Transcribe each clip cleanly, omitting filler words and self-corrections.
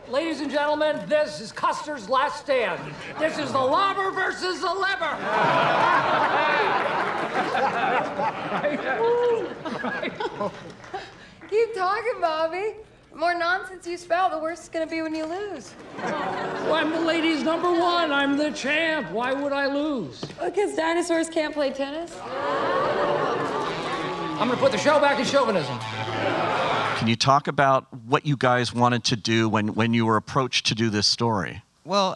Ladies and gentlemen, this is Custer's last stand. This is the lobber versus the liver. Keep talking, Bobby. The more nonsense you spout, the worse it's going to be when you lose. Well, I'm the ladies' number one. I'm the champ. Why would I lose? Because dinosaurs can't play tennis? I'm going to put the show back in chauvinism. Can you talk about what you guys wanted to do when you were approached to do this story? Well,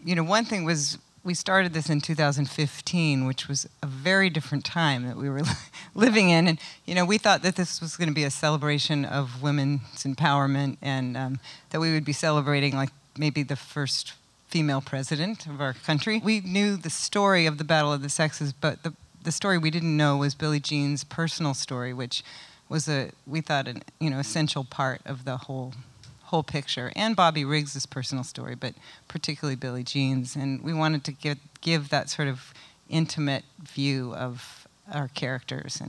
you know, one thing was we started this in 2015, which was a very different time that we were living in. And, you know, we thought that this was going to be a celebration of women's empowerment and that we would be celebrating, like, maybe the first female president of our country. We knew the story of the Battle of the Sexes, but the story we didn't know was Billie Jean's personal story, which was we thought an essential part of the whole picture, and Bobby Riggs' personal story, but particularly Billie Jean's. And we wanted to give that sort of intimate view of our characters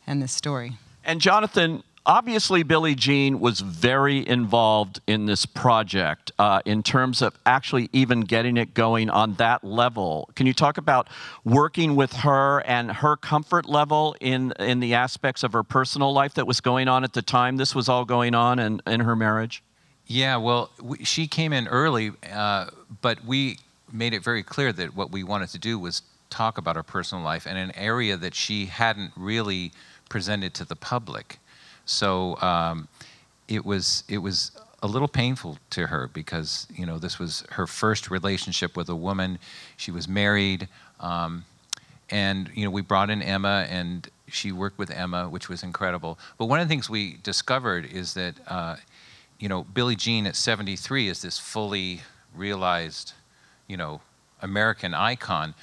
and the story. And Jonathan, obviously Billie Jean was very involved in this project in terms of actually even getting it going on that level. Can you talk about working with her and her comfort level in the aspects of her personal life that was going on at the time this was all going on in her marriage? Yeah, well, she came in early, but we made it very clear that what we wanted to do was talk about her personal life in an area that she hadn't really presented to the public. So it was a little painful to her because, you know, this was her first relationship with a woman. She was married, and, you know, we brought in Emma, and she worked with Emma, which was incredible. But one of the things we discovered is that, you know, Billie Jean at 73 is this fully realized, you know, American icon,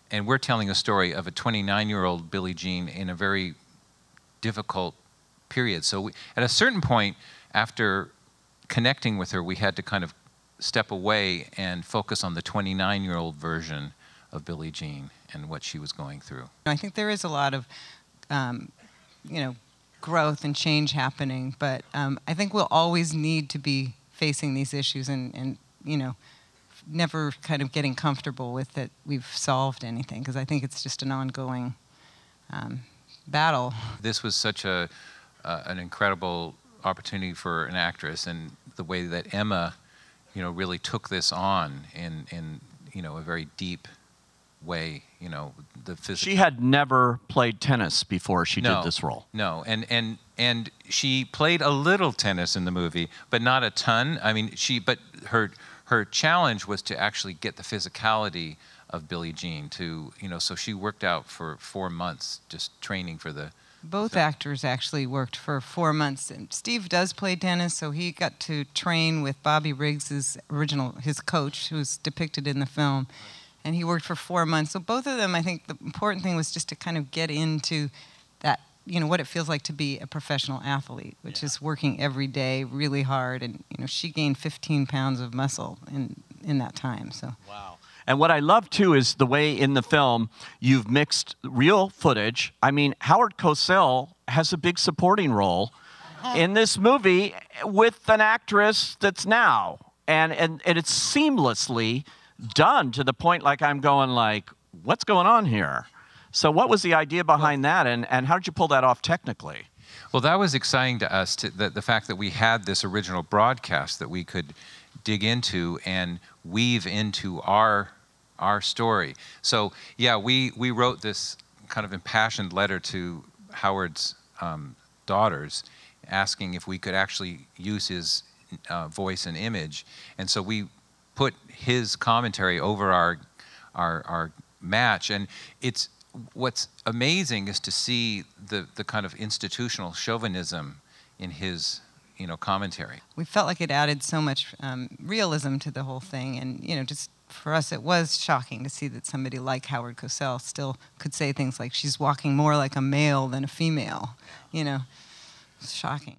and we're telling a story of a 29-year-old Billie Jean in a very difficult period. So at a certain point, after connecting with her, we had to kind of step away and focus on the 29-year-old version of Billie Jean and what she was going through. I think there is a lot of, you know, growth and change happening, but I think we'll always need to be facing these issues and you know, never kind of getting comfortable with that we've solved anything, because I think it's just an ongoing battle. This was such an incredible opportunity for an actress, and the way that Emma, you know, really took this on in you know, a very deep way, you know, the physical. She had never played tennis before she did this role. No, and she played a little tennis in the movie, but not a ton. I mean, but her challenge was to actually get the physicality of Billie Jean to, you know, so she worked out for 4 months just training for the. Both actors actually worked for 4 months, and Steve does play tennis, so he got to train with Bobby Riggs, his coach, who's depicted in the film. And he worked for 4 months. So both of them, I think the important thing was just to kind of get into that, you know, what it feels like to be a professional athlete, which is working every day really hard. And, you know, she gained 15 pounds of muscle in that time. So. Wow. And what I love, too, is the way in the film you've mixed real footage. I mean, Howard Cosell has a big supporting role in this movie with an actress that's now. And it's seamlessly done to the point like I'm going like, what's going on here? So what was the idea behind that, and how did you pull that off technically? Well, that was exciting to us, the fact that we had this original broadcast that we could dig into and weave into our story. So yeah, we wrote this kind of impassioned letter to Howard's daughters, asking if we could actually use his voice and image, and so we put his commentary over our match, and what's amazing is to see the kind of institutional chauvinism in his, you know, commentary. We felt like it added so much realism to the whole thing, and, you know, just for us it was shocking to see that somebody like Howard Cosell still could say things like she's walking more like a male than a female, you know. It's shocking.